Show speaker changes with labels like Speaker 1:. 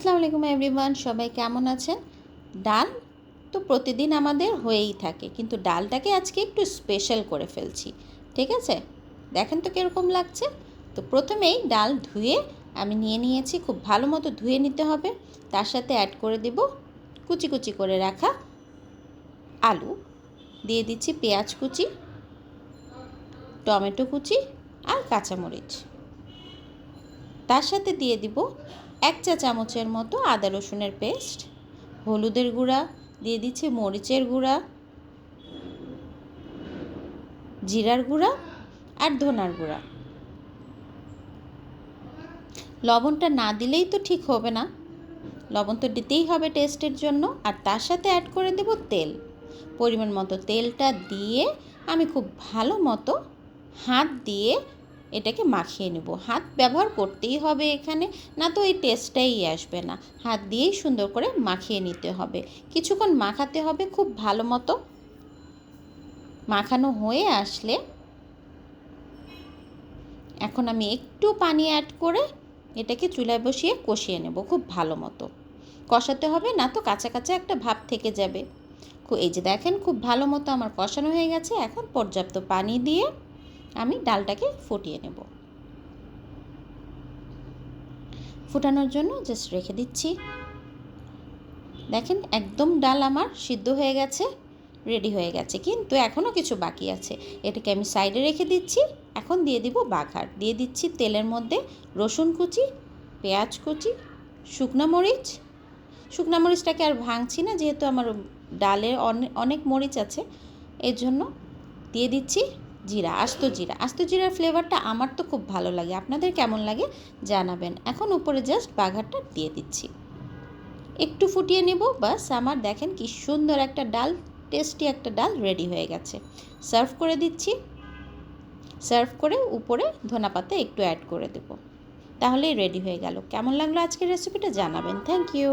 Speaker 1: আসসালামু আলাইকুম এভরিওয়ান, সবাই কেমন আছেন? ডাল তো প্রতিদিন আমাদের হয়েই থাকে, কিন্তু ডালটাকে আজকে একটু স্পেশাল করে ফেলছি। ঠিক আছে, দেখেন তো কীরকম লাগছে। তো প্রথমেই ডাল ধুয়ে আমি নিয়ে নিয়েছি, খুব ভালো মতো ধুয়ে নিতে হবে। তার সাথে অ্যাড করে দেব কুচি কুচি করে রাখা আলু, দিয়ে দিচ্ছি পেঁয়াজ কুচি, টমেটো কুচি আর কাঁচামরিচ। তার সাথে দিয়ে দিব 1 চা চামচের মতো আদা রসুনের পেস্ট, হলুদের গুঁড়া, দিয়ে দিচ্ছি মরিচের গুঁড়া, জিরার গুঁড়া আর ধনার গুঁড়া। লবণটা না দিলেই তো ঠিক হবে না, লবণ তো দিতেই হবে টেস্টের জন্য। আর তার সাথে অ্যাড করে দেব তেল, পরিমাণ মতো। তেলটা দিয়ে আমি খুব ভালো মতো হাত দিয়ে এটাকে মাখিয়ে নেব। হাত ব্যবহার করতেই হবে এখানে, না তো এই টেস্টটাই আসবে না। হাত দিয়েই সুন্দর করে মাখিয়ে নিতে হবে, কিছুক্ষণ মাখাতে হবে খুব ভালো মতো। মাখানো হয়ে আসলে এখন আমি একটু পানি অ্যাড করে এটাকে চুলায় বসিয়ে কষিয়ে নেব। খুব ভালো মতো কষাতে হবে, না তো কাঁচা কাঁচা একটা ভাব থেকে যাবে। এই যে দেখেন, খুব ভালো মতো আমার কষানো হয়ে গেছে। এখন পর্যাপ্ত পানি দিয়ে আমি ডালটাকে ফুটিয়ে নেব। ফুটানোর জন্য জাস্ট রেখে দিচ্ছি। দেখেন একদম ডাল আমার সিদ্ধ হয়ে গেছে, রেডি হয়ে গেছে, কিন্তু এখনও কিছু বাকি আছে। এটাকে আমি সাইডে রেখে দিচ্ছি। এখন দিয়ে দিব বাঘার। দিয়ে দিচ্ছি তেলের মধ্যে রসুন কুচি, পেঁয়াজ কুচি, শুকনো মরিচ। শুকনো মরিচটাকে আর ভাঙছি না, যেহেতু আমার ডালে অনেক মরিচ আছে, এর জন্য দিয়ে দিচ্ছি জিরা, আস্ত জিরা। আস্ত জিরার ফ্লেভারটা আমার তো খুব ভালো লাগে, আপনাদের কেমন লাগে জানাবেন। এখন উপরে জাস্ট বাঘারটা দিয়ে দিচ্ছি, একটু ফুটিয়ে নেব। বাস আমার দেখেন কি সুন্দর একটা ডাল, টেস্টি একটা ডাল রেডি হয়ে গেছে। সার্ভ করে দিচ্ছি। সার্ভ করে উপরে ধনেপাতা একটু অ্যাড করে দেব, তাহলেই রেডি হয়ে গেল। কেমন লাগলো আজকের রেসিপিটা জানাবেন। Thank you.